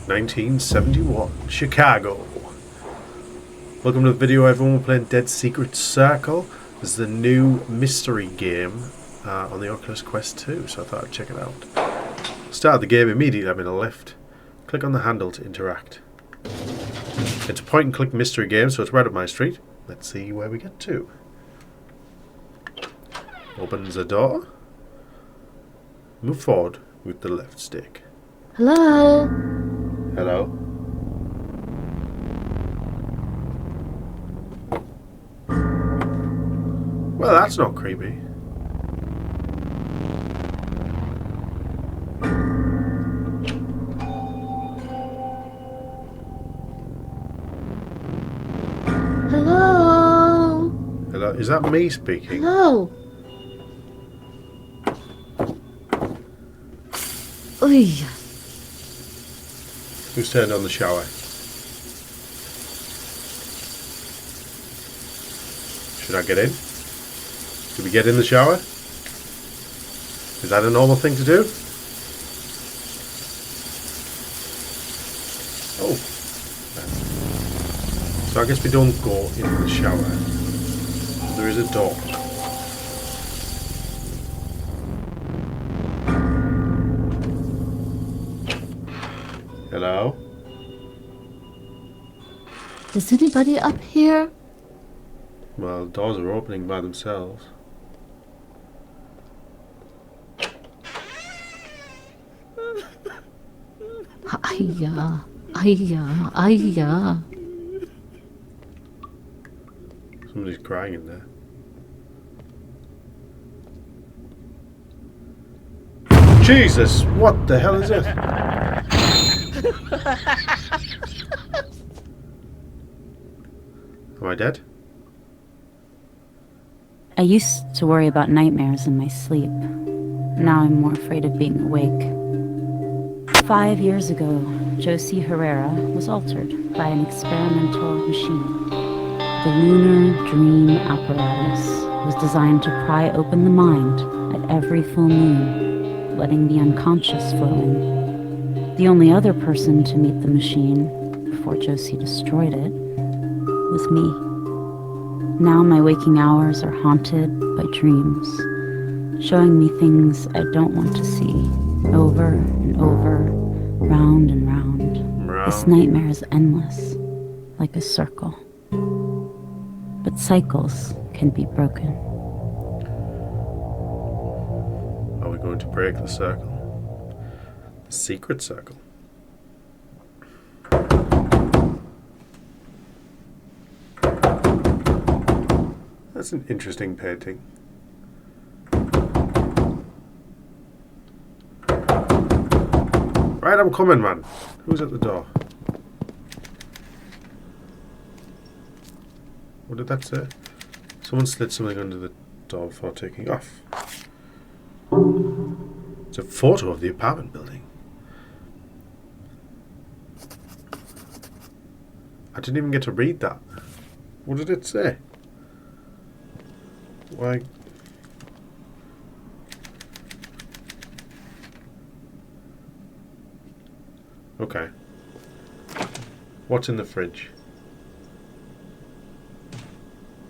1971, Chicago. Welcome to the video, everyone. We're playing Dead Secret Circle. This is the new mystery game on the Oculus Quest 2, so I thought I'd check it out. Start the game immediately. I'm in a lift. Click on the handle to interact. It's a point and click mystery game, so it's right up my street. Let's see where we get to. Opens a door. Move forward with the left stick. Hello? Hello? Well, that's not creepy. Hello? Hello? Is that me speaking? Hello? Oy. Who's turned on the shower? Should I get in? Do we get in the shower? Is that a normal thing to do? Oh. So I guess we don't go in the shower. There is a door. Hello? Is anybody up here? Well, the doors are opening by themselves. Ayya, ayya, ayya. Somebody's crying in there. Jesus! What the hell is this? Am I dead? I used to worry about nightmares in my sleep. Now I'm more afraid of being awake. 5 years ago, Josie Herrera was altered by an experimental machine. The lunar dream apparatus was designed to pry open the mind at every full moon, letting the unconscious flow in. The only other person to meet the machine, before Josie destroyed it, was me. Now my waking hours are haunted by dreams, showing me things I don't want to see, over and over, round and round. This nightmare is endless, like a circle. But cycles can be broken. Are we going to break the circle? The secret circle. That's an interesting painting. Right, I'm coming, man. Who's at the door? What did that say? Someone slid something under the door before taking off. It's a photo of the apartment building. I didn't even get to read that. What did it say? Why? Okay. What's in the fridge?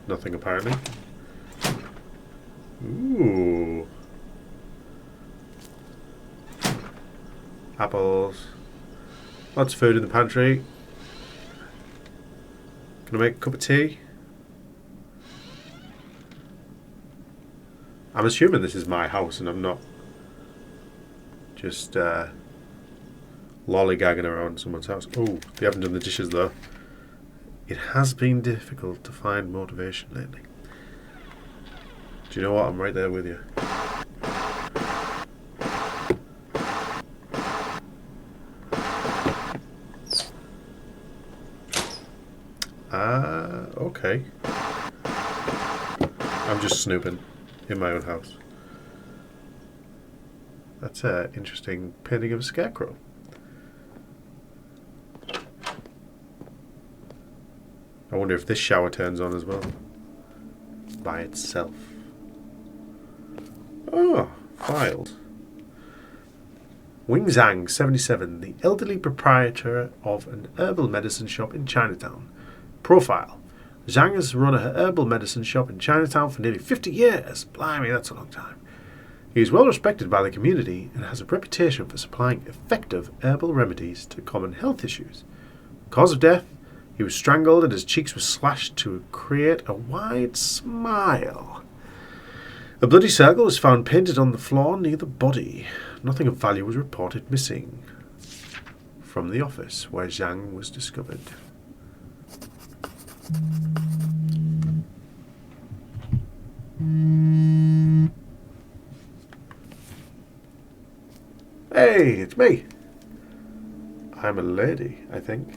Nothing, apparently. Ooh. Apples. Lots of food in the pantry. Can I make a cup of tea? I'm assuming this is my house and I'm not just lollygagging around someone's house. Oh, they haven't done the dishes though. It has been difficult to find motivation lately. Do you know what? I'm right there with you. Okay. I'm just snooping in my own house. That's an interesting painting of a scarecrow. I wonder if this shower turns on as well. By itself. Oh, files. Wing Zhang, 77, the elderly proprietor of an herbal medicine shop in Chinatown. Profile. Zhang has run a herbal medicine shop in Chinatown for nearly 50 years. Blimey, that's a long time. He is well respected by the community and has a reputation for supplying effective herbal remedies to common health issues. Cause of death? He was strangled and his cheeks were slashed to create a wide smile. A bloody circle was found painted on the floor near the body. Nothing of value was reported missing from the office where Zhang was discovered. Hey, it's me. I'm a lady, I think.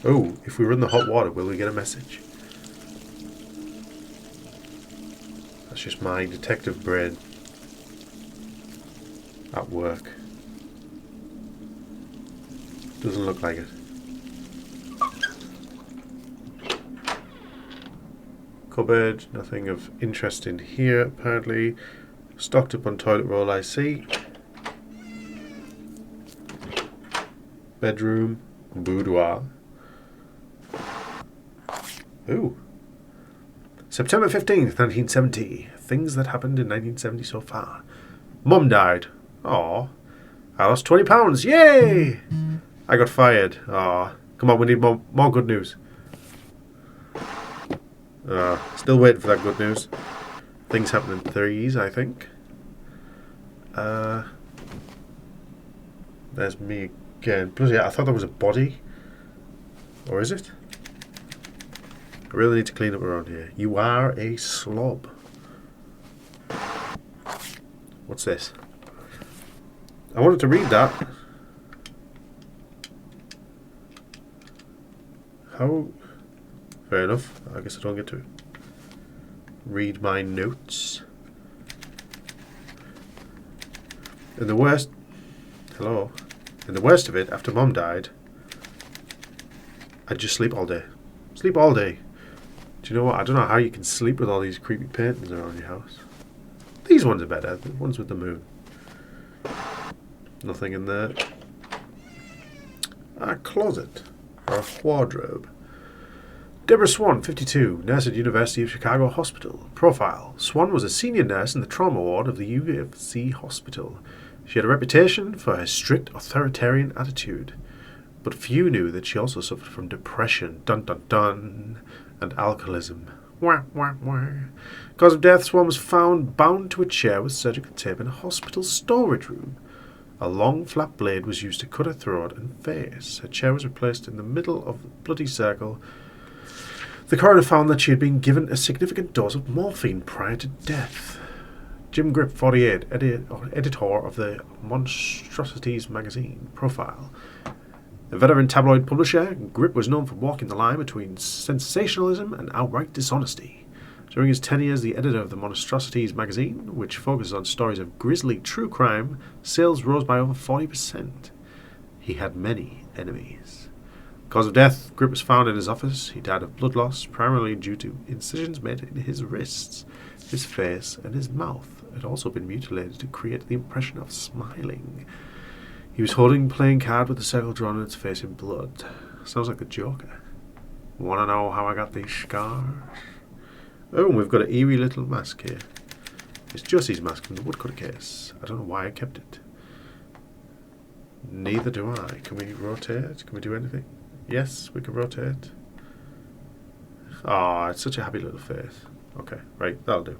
Oh, if we run the hot water, will we get a message? That's just my detective brain at work. Doesn't look like it. Cupboard, nothing of interest in here apparently. Stocked up on toilet roll, I see. Bedroom, boudoir. Ooh. September 15th, 1970. Things that happened in 1970 so far. Mum died. Aw. I lost 20 pounds. Yay! I got fired. Aw. Come on, we need more good news. Still waiting for that good news. Things happen in threes, I think. There's me again. Bloody hell, I thought there was a body. Or is it? I really need to clean up around here. You are a slob. What's this? I wanted to read that. How? Fair enough. I guess I don't get to read my notes. In the worst... Hello? In the worst of it, after Mum died, I'd just sleep all day. Sleep all day. Do you know what? I don't know how you can sleep with all these creepy paintings around your house. These ones are better. The ones with the moon. Nothing in there. A closet. Or a wardrobe. Deborah Swan, 52, nurse at University of Chicago Hospital. Profile. Swan was a senior nurse in the trauma ward of the UFC hospital. She had a reputation for her strict authoritarian attitude. But few knew that she also suffered from depression, dun dun dun, and alcoholism. Wah, wah, wah. Cause of death, Swan was found bound to a chair with surgical tape in a hospital storage room. A long flat blade was used to cut her throat and face. Her chair was replaced in the middle of the bloody circle. The coroner found that she had been given a significant dose of morphine prior to death. Jim Grip, 48, editor of the Monstrosities magazine. Profile. A veteran tabloid publisher, Grip was known for walking the line between sensationalism and outright dishonesty. During his tenure as the editor of the Monstrosities magazine, which focuses on stories of grisly true crime, sales rose by over 40%. He had many enemies. Cause of death, Grip was found in his office. He died of blood loss, primarily due to incisions made in his wrists, his face, and his mouth had also been mutilated to create the impression of smiling. He was holding playing card with a circle drawn on its face in blood. Sounds like the Joker. Wanna know how I got these scars? Oh, and we've got an eerie little mask here. It's Josie's mask from the woodcutter case. I don't know why I kept it. Neither do I. Can we rotate? Can we do anything? Yes, we can rotate. Ah, it's such a happy little face. Okay, right, that'll do.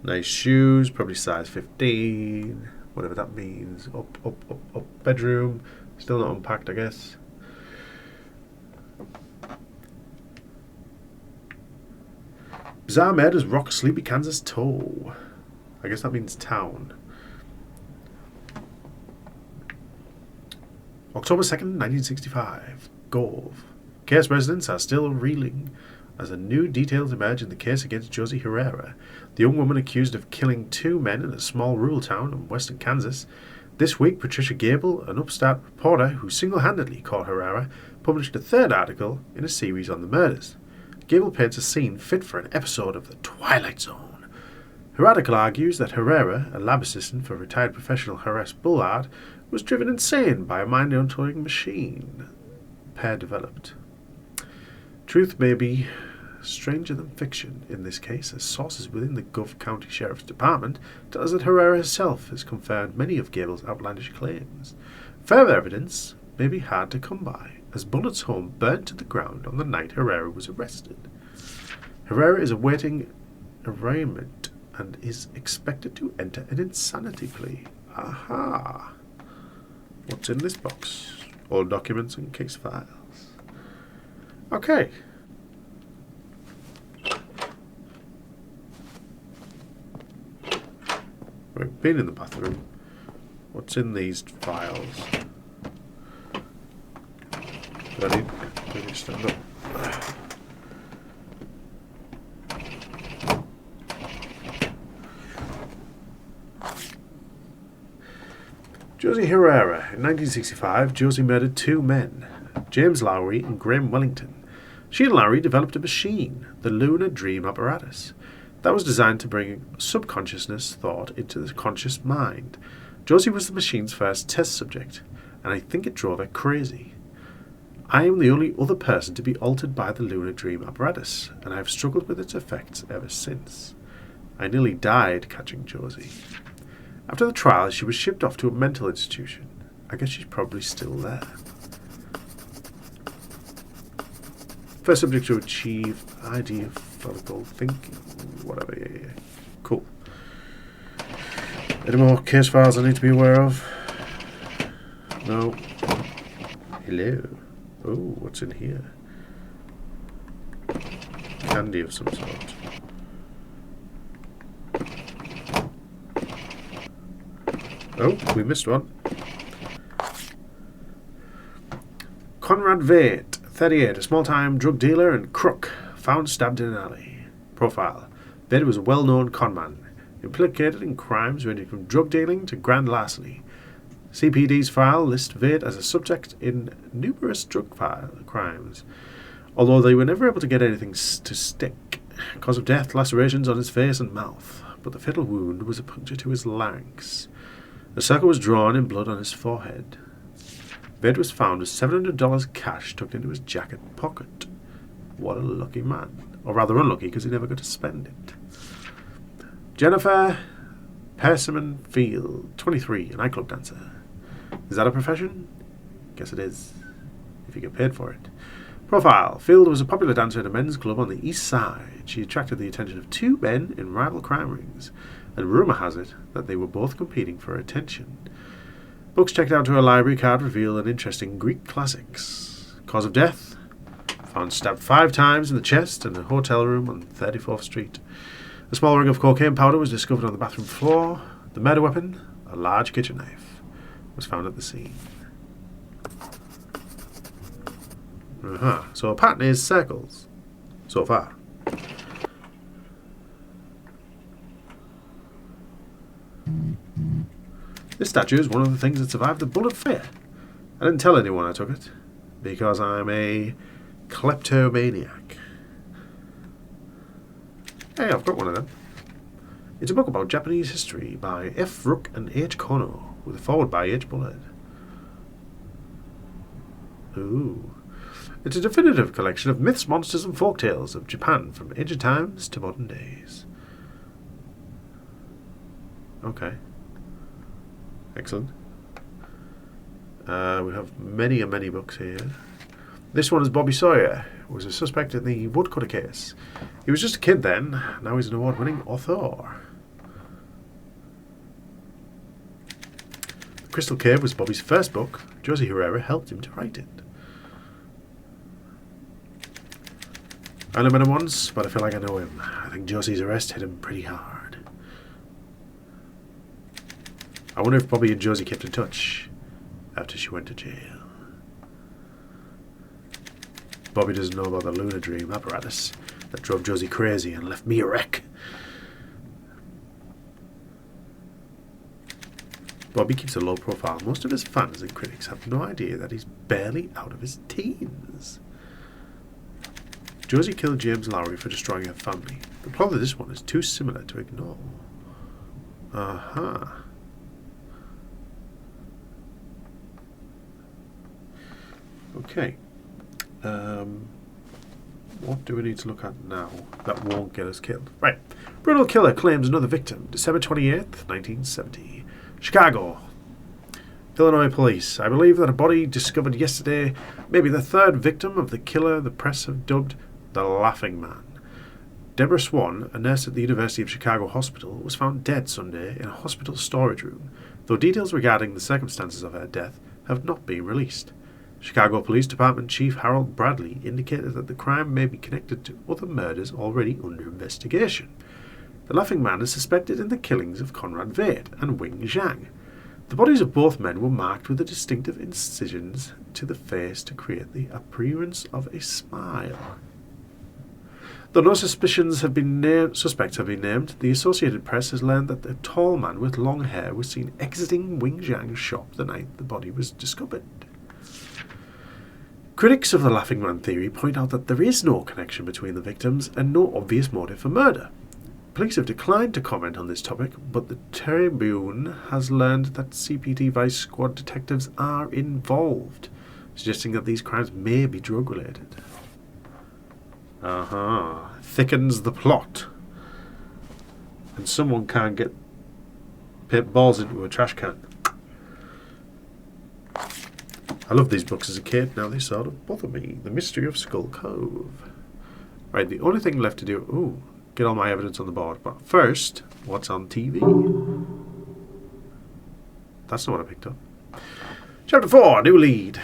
Nice shoes, probably size 15. Whatever that means. Up, up, up, up. Bedroom. Still not unpacked, I guess. Bizarre murders rock sleepy Kansas toe. I guess that means town. October 2nd, 1965. Gove. Case residents are still reeling as a new details emerge in the case against Josie Herrera, the young woman accused of killing two men in a small rural town in western Kansas. This week, Patricia Gable, an upstart reporter who single-handedly caught Herrera, published a third article in a series on the murders. Gable paints a scene fit for an episode of The Twilight Zone. Heradical argues that Herrera, a lab assistant for retired professional Horace Bullard, was driven insane by a mind-controlling machine Pear developed. Truth may be stranger than fiction in this case, as sources within the Gulf County Sheriff's Department tell us that Herrera herself has confirmed many of Gable's outlandish claims. Further evidence may be hard to come by, as Bullett's home burned to the ground on the night Herrera was arrested. Herrera is awaiting arraignment and is expected to enter an insanity plea. Aha! What's in this box? All documents and case files. Okay. We've been in the bathroom. What's in these files? Do I need to stand up? Josie Herrera. In 1965, Josie murdered two men, James Lowry and Graham Wellington. She and Lowry developed a machine, the Lunar Dream Apparatus, that was designed to bring subconsciousness thought into the conscious mind. Josie was the machine's first test subject, and I think it drove her crazy. I am the only other person to be altered by the Lunar Dream Apparatus, and I have struggled with its effects ever since. I nearly died catching Josie. After the trial, she was shipped off to a mental institution. I guess she's probably still there. First subject to achieve ideological thinking. Whatever, yeah. Cool. Any more case files I need to be aware of? No. Hello. Oh, what's in here? Candy of some sort. Oh, we missed one. Conrad Veit, 38, a small-time drug dealer and crook, found stabbed in an alley. Profile. Veit was a well-known conman, implicated in crimes ranging from drug dealing to grand larceny. CPD's file lists Veit as a subject in numerous drug crimes, although they were never able to get anything to stick. Cause of death, lacerations on his face and mouth, but the fatal wound was a puncture to his larynx. A circle was drawn in blood on his forehead. Veit was found with $700 cash tucked into his jacket pocket. What a lucky man. Or rather unlucky, because he never got to spend it. Jennifer Persimmon Field, 23, a nightclub dancer. Is that a profession? Guess it is, if you get paid for it. Profile. Field was a popular dancer at a men's club on the east side. She attracted the attention of two men in rival crime rings, and rumour has it that they were both competing for attention. Books checked out to her library card reveal an interest in Greek classics. Cause of death? Found stabbed 5 times in the chest in a hotel room on 34th Street. A small ring of cocaine powder was discovered on the bathroom floor. The murder weapon, a large kitchen knife, was found at the scene. So a pattern is circles, so far. This statue is one of the things that survived the bullet fire. I didn't tell anyone I took it, because I'm a kleptomaniac. Hey, I've got one of them. It's a book about Japanese history by F. Rook and H. Kono, with a foreword by H. Bullard. Ooh. It's a definitive collection of myths, monsters, and folktales of Japan from ancient times to modern days. Okay. Excellent. We have many books here. This one is Bobby Sawyer, who was a suspect in the woodcutter case. He was just a kid then. Now he's an award-winning author. The Crystal Cave was Bobby's first book. Josie Herrera helped him to write it. I only met him once, but I feel like I know him. I think Josie's arrest hit him pretty hard. I wonder if Bobby and Josie kept in touch after she went to jail. Bobby doesn't know about the Lunar Dream Apparatus that drove Josie crazy and left me a wreck. Bobby keeps a low profile. Most of his fans and critics have no idea that he's barely out of his teens. Josie killed James Lowry for destroying her family. The plot of this one is too similar to ignore. Uh-huh. Okay. What do we need to look at now that won't get us killed? Right. Brutal killer claims another victim. December 28th, 1970. Chicago. Illinois police. I believe that a body discovered yesterday may be the third victim of the killer the press have dubbed the Laughing Man. Deborah Swan, a nurse at the University of Chicago Hospital, was found dead Sunday in a hospital storage room, though details regarding the circumstances of her death have not been released. Chicago Police Department Chief Harold Bradley indicated that the crime may be connected to other murders already under investigation. The Laughing Man is suspected in the killings of Conrad Veidt and Wing Zhang. The bodies of both men were marked with the distinctive incisions to the face to create the appearance of a smile. Though no suspects have been named, the Associated Press has learned that the tall man with long hair was seen exiting Wing Zhang's shop the night the body was discovered. Critics of the Laughing Man theory point out that there is no connection between the victims and no obvious motive for murder. Police have declined to comment on this topic, but the Tribune has learned that CPT Vice Squad detectives are involved, suggesting that these crimes may be drug-related. Thickens the plot. And someone can't get paper balls into a trash can. I loved these books as a kid, now they sort of bother me. The Mystery of Skull Cove. Right, the only thing left to do... Ooh, get all my evidence on the board. But first, what's on TV? That's not what I picked up. Chapter 4, new lead.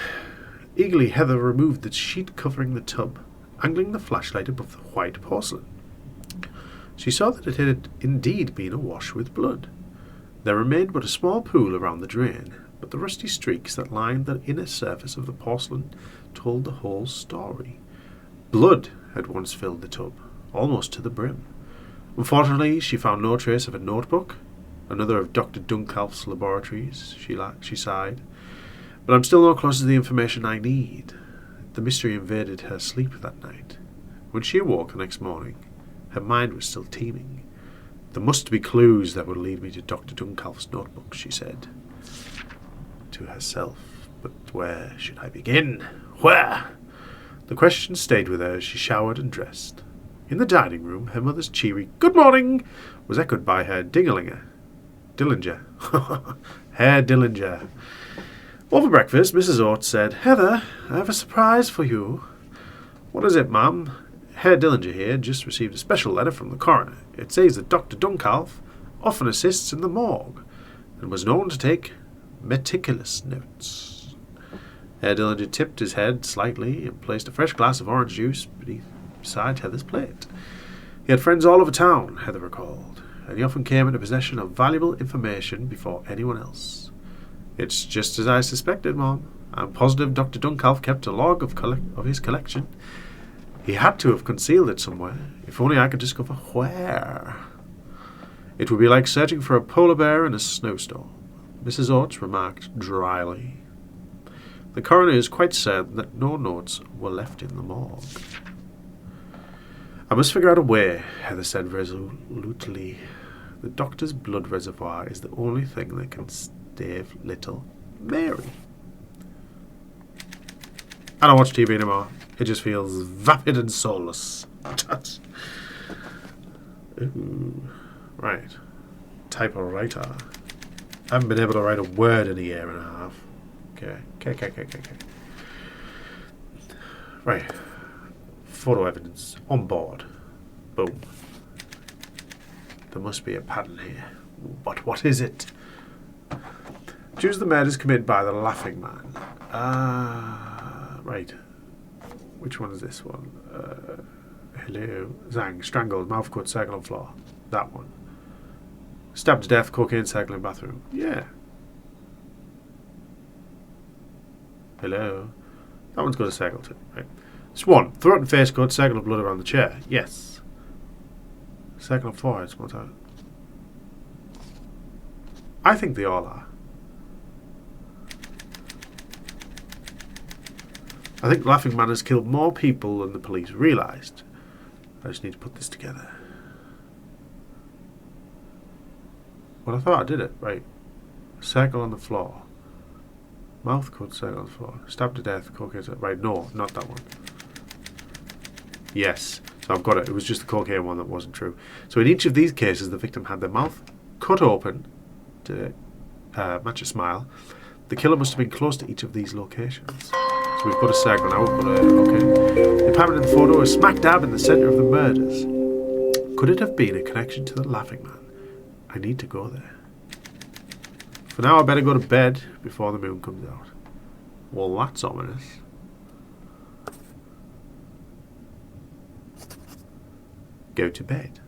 Eagerly, Heather removed the sheet covering the tub, angling the flashlight above the white porcelain. She saw that it had indeed been awash with blood. There remained but a small pool around the drain, but the rusty streaks that lined the inner surface of the porcelain told the whole story. Blood had once filled the tub, almost to the brim. Unfortunately, she found no trace of a notebook, another of Dr. Duncalf's laboratories, she sighed. But I'm still no closer to the information I need. The mystery invaded her sleep that night. When she awoke the next morning, her mind was still teeming. There must be clues that would lead me to Dr. Duncalf's notebook, she said to herself. But where should I begin? Where? The question stayed with her as she showered and dressed. In the dining room, her mother's cheery "Good morning" was echoed by Herr Dillinger. Herr Dillinger. Over breakfast, Mrs. Oates said, "Heather, I have a surprise for you." "What is it, ma'am?" "Herr Dillinger here just received a special letter from the coroner. It says that Dr. Duncalf often assists in the morgue and was known to take meticulous notes." Herr Dillinger tipped his head slightly and placed a fresh glass of orange juice beside Heather's plate. He had friends all over town, Heather recalled, and he often came into possession of valuable information before anyone else. "It's just as I suspected, Mom. I'm positive Dr. Duncalf kept a log of his collection. He had to have concealed it somewhere, if only I could discover where. It would be like searching for a polar bear in a snowstorm," Mrs. Oates remarked dryly. "The coroner is quite certain that no notes were left in the morgue." "I must figure out a way," Heather said resolutely. "The doctor's blood reservoir is the only thing that can save little Mary." I don't watch TV anymore. It just feels vapid and soulless. Ooh. Right. Typewriter. I haven't been able to write a word in a year and a half. Okay. Right. Photo evidence. On board. Boom. There must be a pattern here. But what is it? Choose the murders committed by the Laughing Man. Right. Which one is this one? Hello. Zhang. Strangled. Mouth cut. Circle on floor. That one. Stabbed to death. Cocaine circle in bathroom. Yeah. Hello. That one's got a circle too. Right. Swan. Throat and face cut. Circle of blood around the chair. Yes. Circle on floor. It's more time. I think they all are. I think Laughing Man has killed more people than the police realised. I just need to put this together. Well, I thought I did it. Right. Circle on the floor. Mouth cut, circle on the floor. Stabbed to death, cocaine. Right, no, not that one. Yes. So I've got it. It was just the cocaine one that wasn't true. So in each of these cases, the victim had their mouth cut open to match a smile. The killer must have been close to each of these locations. So we've got a circle now. We've got a... Okay. The apartment in the photo is smack dab in the centre of the murders. Could it have been a connection to the Laughing Man? I need to go there. For now, I better go to bed before the moon comes out. Well, that's ominous. Go to bed.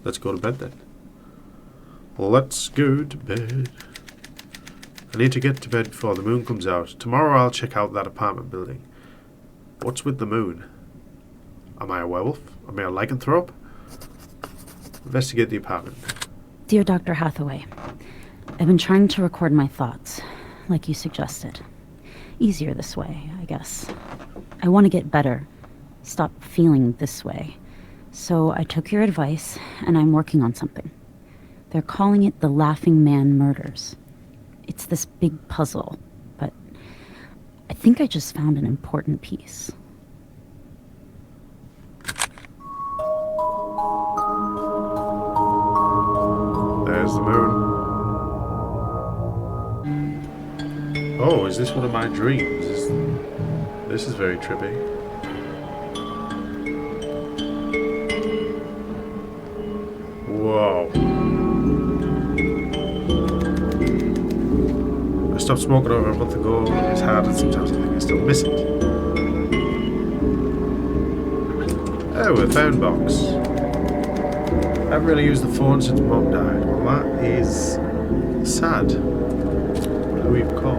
Let's go to bed then. Let's go to bed. I need to get to bed before the moon comes out. Tomorrow I'll check out that apartment building. What's with the moon? Am I a werewolf? Am I a lycanthrope? Investigate the apartment. Dear Dr. Hathaway, I've been trying to record my thoughts, like you suggested. Easier this way, I guess. I want to get better. Stop feeling this way. So I took your advice, and I'm working on something. They're calling it the Laughing Man Murders. It's this big puzzle, but I think I just found an important piece. There's the moon. Oh, is this one of my dreams? This is very trippy. Whoa. I stopped smoking over a month ago. It's hard and sometimes I think I still miss it. Oh, a phone box. I haven't really used the phone since Mom died. Well, that is sad. What do we even call?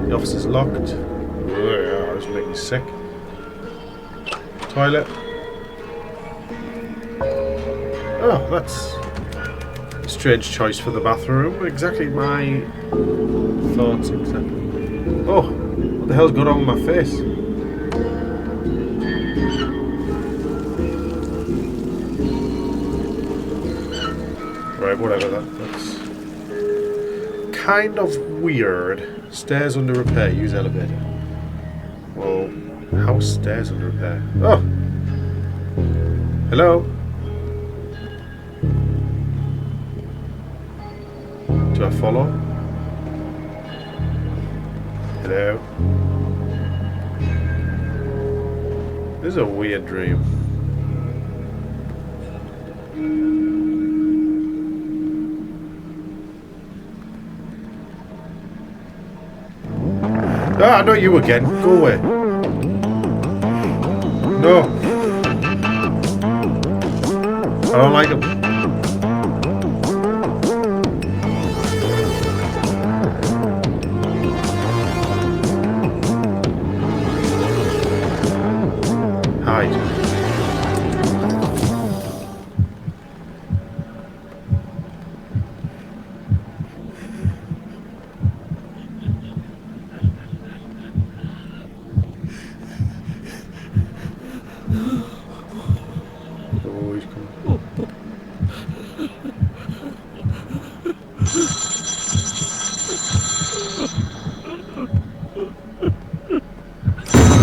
The office is locked. Ugh, this makes me sick. Toilet. Oh, that's a strange choice for the bathroom. Exactly my thoughts, exactly. Oh, what the hell's going on with my face? Right, whatever, that's kind of weird. Stairs under repair, use elevator. Well, how stairs under repair? Oh! Hello? Do I follow? Hello? This is a weird dream. Ah, not you again. Go away. No. I don't like him. Hide. Always come.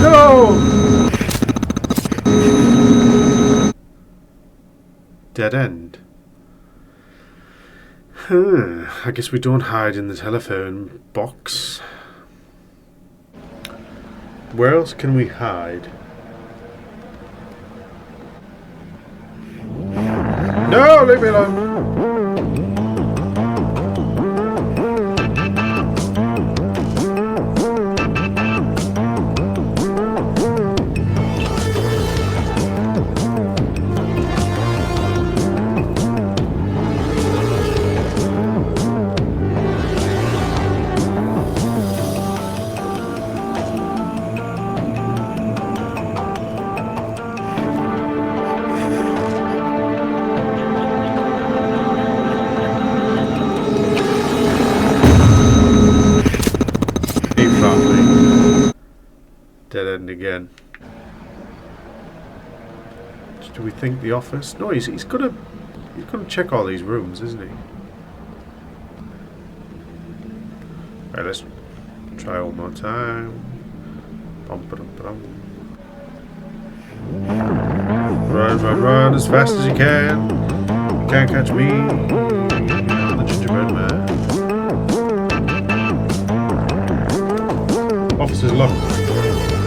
No! Dead end. I guess we don't hide in the telephone box. Where else can we hide? No, leave me alone. Hey, family. Dead end again. Do we think the office? No, he's gonna check all these rooms, isn't he? Alright, let's try one more time. Bum, ba-dum, ba-dum. Run as fast as you can. You can't catch me. I'm the gingerbread man. Officer's locked.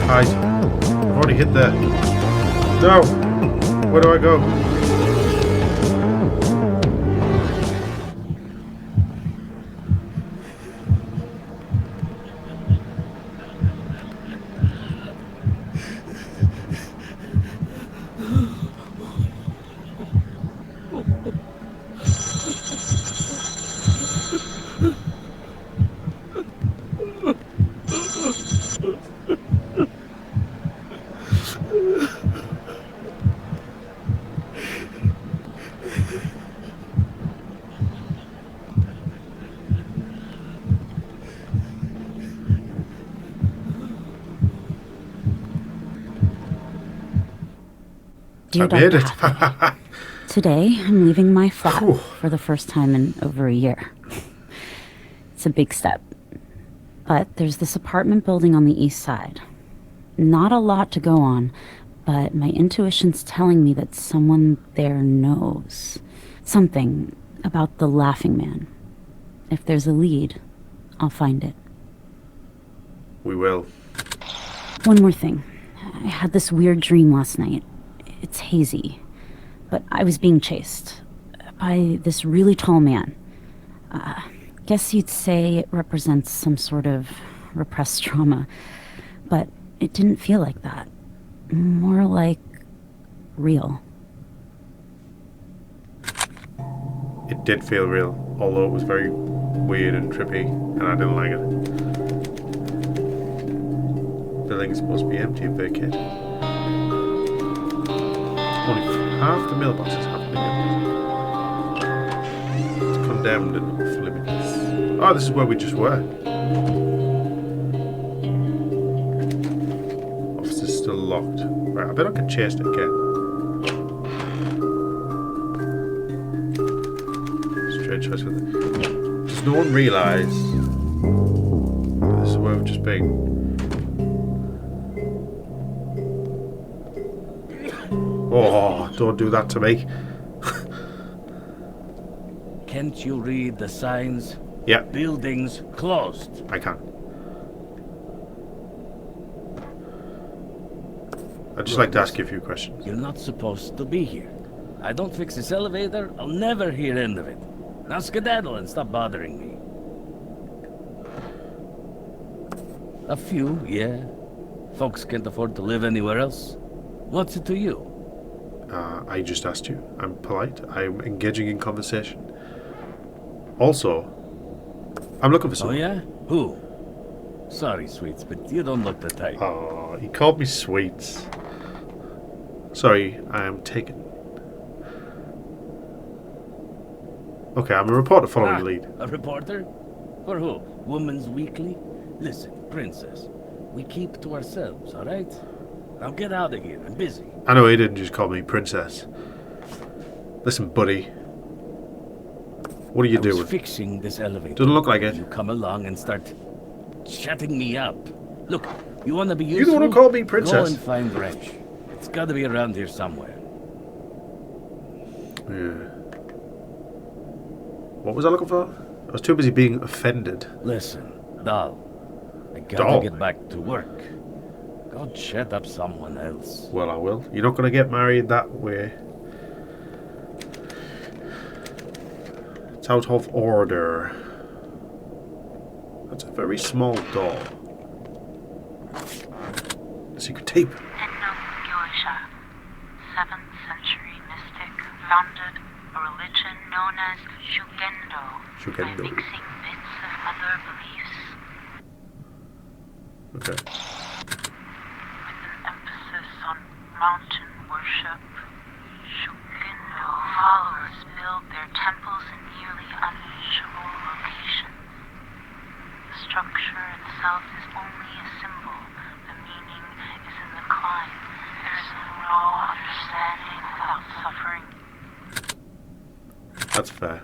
Hide. I've already hit there. No! Where do I go? Dear I made it. Dr. Today, I'm leaving my flat for the first time in over a year. It's a big step. But there's this apartment building on the east side. Not a lot to go on, but my intuition's telling me that someone there knows something about the Laughing Man. If there's a lead, I'll find it. We will. One more thing. I had this weird dream last night. It's hazy, but I was being chased by this really tall man. Guess you'd say it represents some sort of repressed trauma, but it didn't feel like that. More like real. It did feel real, although it was very weird and trippy, and I didn't like it. The building's supposed to be empty and vacated. Only half the mailboxes have been empty. It's condemned and off limits. Oh, this is where we just were. Office is still locked. Right, I bet I can chase it again. Straight choice with it. Does no one realise that this is where we've just been? Oh, don't do that to me. Can't you read the signs? Yeah, Buildings closed. I can. I'd just like to ask you a few questions. You're not supposed to be here. I don't fix this elevator, I'll never hear end of it. Now skedaddle and stop bothering me. A few, yeah. Folks can't afford to live anywhere else. What's it to you? I just asked you. I'm polite. I'm engaging in conversation. Also, I'm looking for Oh someone. yeah? Who? Sorry, sweets, but you don't look the type. Oh, he called me sweets. Sorry, I am taken. Okay, I'm a reporter following lead. A reporter? For who? Woman's Weekly? Listen, princess, we keep to ourselves, alright? Now get out of here, I'm busy. I know he didn't just call me princess. Listen, buddy. What are you I doing? was fixing this elevator. Doesn't look like it. You come along and start shutting me up. Look, you want to be You useful? don't want to call me Go princess. and find Wrench. It's got to be around here somewhere. Yeah. What was I looking for? I was too busy being offended. Listen, doll. I gotta Doll? get back to work. Go chat up someone else. Well, I will. You're not going to get married that way. It's out of order. That's a very small door. A secret tape. Yosha, 7th century mystic, founded a religion known as Shugendo, Shugendo. by mixing bits of other beliefs Okay. with an emphasis on mountain worship. Shugendo followers build their temples in nearly unreachable locations. The structure itself is only a symbol. The meaning is in the climb. There's no understanding without suffering. That's fair.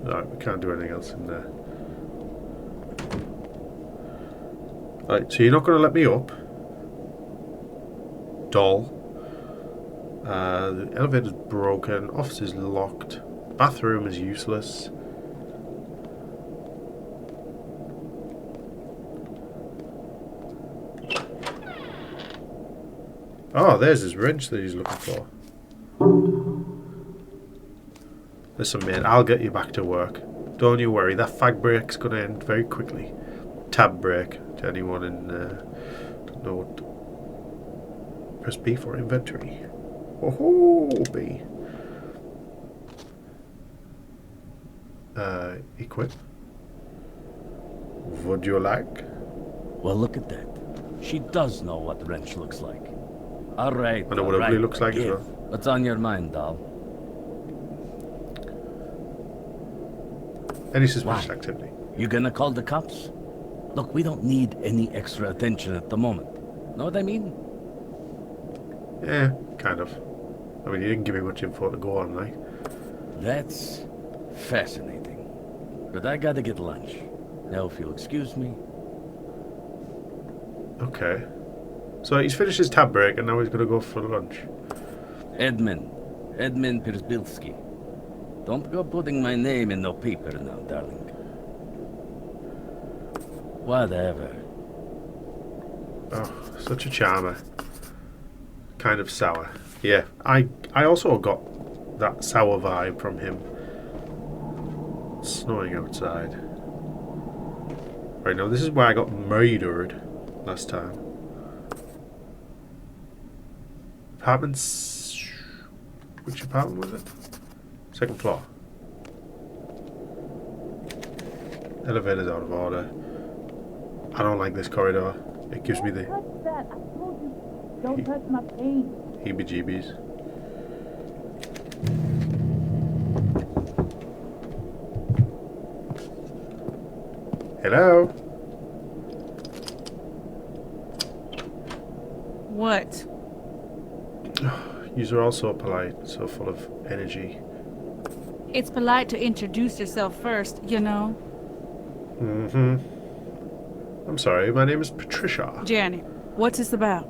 Alright, we can't do anything else in there. Right, so you're not going to let me up? Doll. The elevator's broken. Office is locked. Bathroom is useless. Oh, there's his wrench that he's looking for. Listen, mate, I'll get you back to work. Don't you worry, that fag break's going to end very quickly. Tab break, to anyone in... don't know what... Press B for inventory. Oh, B. Equip. Would you like? Well, look at that. She does know what the wrench looks like. All right. I know what it really looks like as well. What's on your mind, doll? Any suspicious Why? activity? You gonna call the cops? Look, we don't need any extra attention at the moment. Know what I mean? Yeah, kind of. I mean, you didn't give me much info to go on, like. That's fascinating. But I gotta get lunch. Now, if you'll excuse me. Okay. So he's finished his tab break and now he's going to go for lunch. Edmund Przbilski. Don't go putting my name in no paper now, darling. Whatever. Oh, such a charmer. Kind of sour. Yeah, I also got that sour vibe from him. It's snowing outside. Right, now this is where I got murdered last time. Apartments... Which apartment was it? Second floor. Elevator's out of order. I don't like this corridor. It gives me the... Touch that! I told you, don't touch my paint. heebie-jeebies. Hello? What? Yous are all so polite, so full of energy. It's polite to introduce yourself first, you know. Mm-hmm. I'm sorry, my name is Patricia. Janet, what's this about?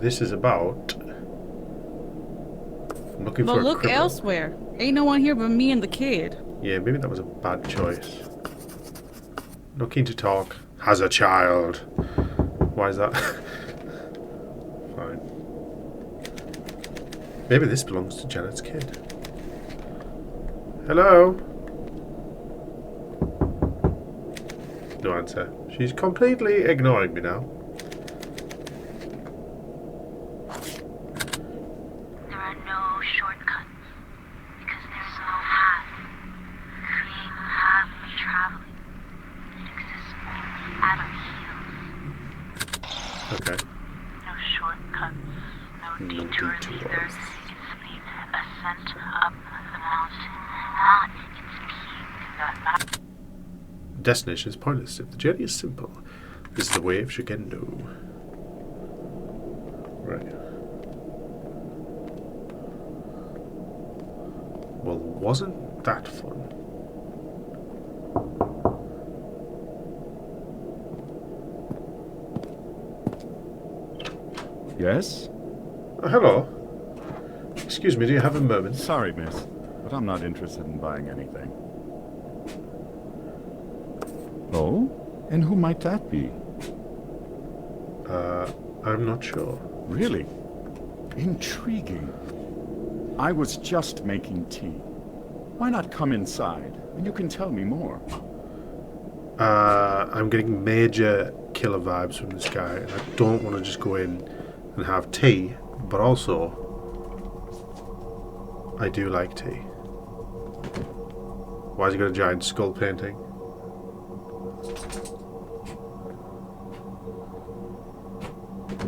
This is about... I'm looking Well, for a look criminal. elsewhere. Ain't no one here but me and the kid. Yeah, maybe that was a bad choice. Not keen to talk. Has a child. Why is that? Fine. Maybe this belongs to Janet's kid. Hello? No answer. She's completely ignoring me now. There are no shortcuts because there's no path. Create a path for traveling. It exists only at our heels. Okay. No shortcuts, no No detours detours. either. It's the ascent up the mountain, not its peak that matters. Destination is pointless if the journey is simple. This is the way of Shigendo. Right. Well, wasn't that fun? Yes? Hello. Excuse me, do you have a moment? Sorry, miss, but I'm not interested in buying anything. Oh? And who might that be? I'm not sure. Really? Intriguing. I was just making tea. Why not come inside, and you can tell me more. I'm getting major killer vibes from this guy, and I don't want to just go in and have tea, but also, I do like tea. Why has he got a giant skull painting?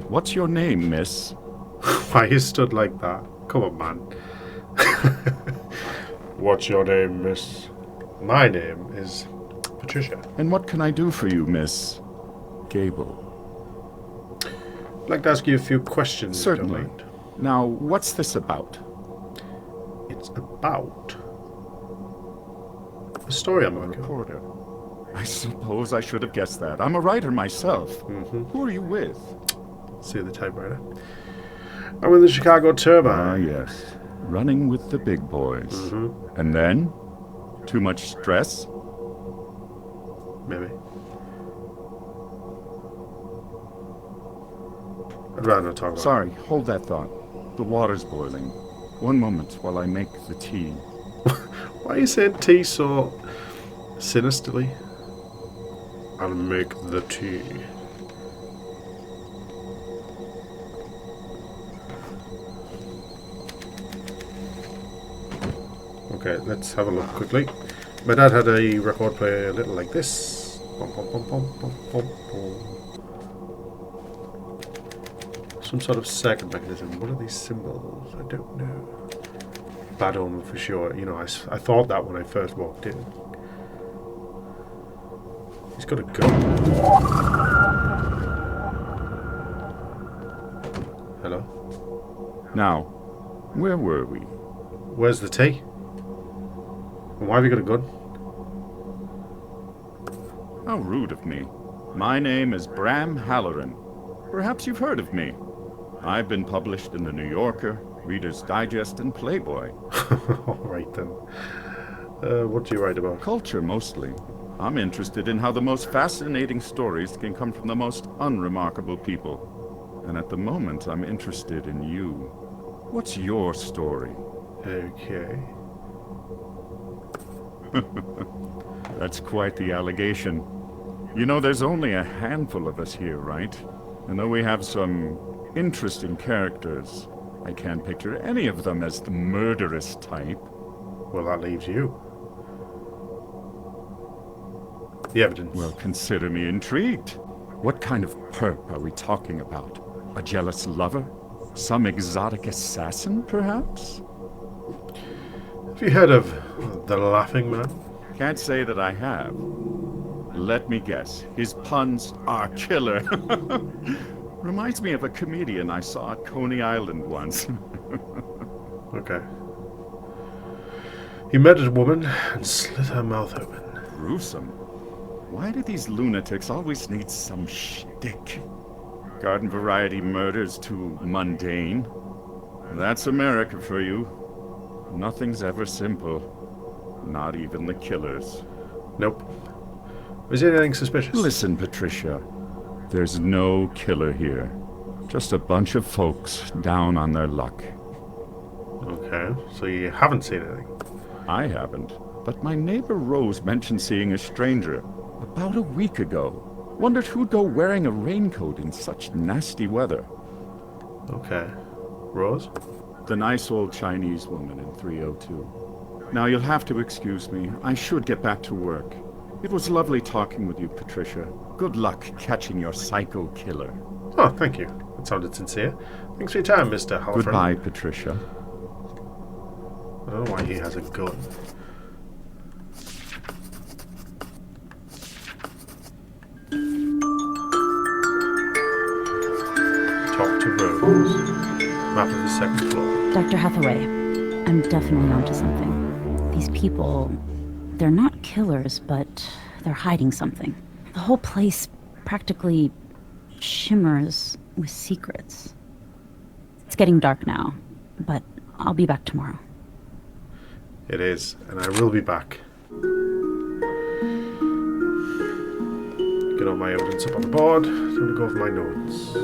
What's your name, miss? Why you stood like that? Come on, man. What's your name, miss? My name is Patricia. And what can I do for you, Gable? I'd like to ask you a few questions. if you don't Certainly. mind. Now, what's this about? It's about a story I'm working on. Reporter. I suppose I should have guessed that. I'm a writer myself. Who are you with? See the typewriter. I'm in the Chicago Turbine. Yes. Running with the big boys. And then? Too much stress? Maybe. I'd rather not talk about Sorry, hold that thought. The water's boiling. One moment while I make the tea. it. Why are you saying tea so sinisterly? I'll make the tea. Okay, let's have a look quickly. My dad had a record player a little like this. Bum, bum, bum, bum, bum, bum, bum. Some sort of circuit mechanism. What are these symbols? I don't know. Bad omen for sure. You know, I thought that when I first walked in. He's got a gun. Hello? Now, where were we? Where's the tea? And why have you got a gun? How rude of me. My name is Bram Halloran. Perhaps you've heard of me. I've been published in the New Yorker, Reader's Digest, and Playboy. Alright then. What do you write about? Culture, mostly. I'm interested in how the most fascinating stories can come from the most unremarkable people. And at the moment, I'm interested in you. What's your story? Okay. That's quite the allegation. You know, there's only a handful of us here, right? And though we have some interesting characters, I can't picture any of them as the murderous type. Well, that leaves you. The evidence. Well, consider me intrigued. What kind of perp are we talking about? A jealous lover? Some exotic assassin, perhaps? Have you heard of the Laughing Man? Can't say that I have. Let me guess. His puns are killer. Reminds me of a comedian I saw at Coney Island once. Okay. He met a woman and slit her mouth open. Gruesome. Why do these lunatics always need some shtick? Garden variety murders too mundane. That's America for you. Nothing's ever simple. Not even the killers. Nope. Was there anything suspicious? Listen, Patricia. There's no killer here. Just a bunch of folks down on their luck. Okay, so you haven't seen anything. I haven't. But my neighbor Rose mentioned seeing a stranger about a week ago. Wondered who'd go wearing a raincoat in such nasty weather. Okay. Rose? The nice old Chinese woman in 302. Now you'll have to excuse me. I should get back to work. It was lovely talking with you, Patricia. Good luck catching your psycho killer. Oh, thank you. That sounded sincere. Thanks for your time, Mr. Halford. Goodbye, Patricia. I don't know why he has a gun. Talk to Rose. Map of the second floor. Dr. Hathaway, I'm definitely onto something. These people, they're not killers, but they're hiding something. The whole place practically shimmers with secrets. It's getting dark now, but I'll be back tomorrow. It is, and I will be back. Get all my evidence up on the board. Time to go over my notes.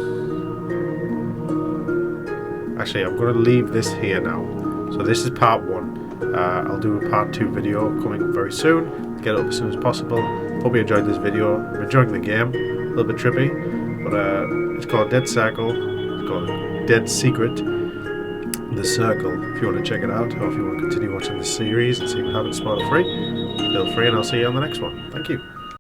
Actually, I'm going to leave this here now. So this is part 1. I'll do a part 2 video coming very soon. Get it up as soon as possible. Hope you enjoyed this video. I'm enjoying the game. A little bit trippy. But it's called Dead Circle. It's called Dead Secret. The Circle. If you want to check it out, or if you want to continue watching the series and see what happens spoiler free, feel free, and I'll see you on the next one. Thank you.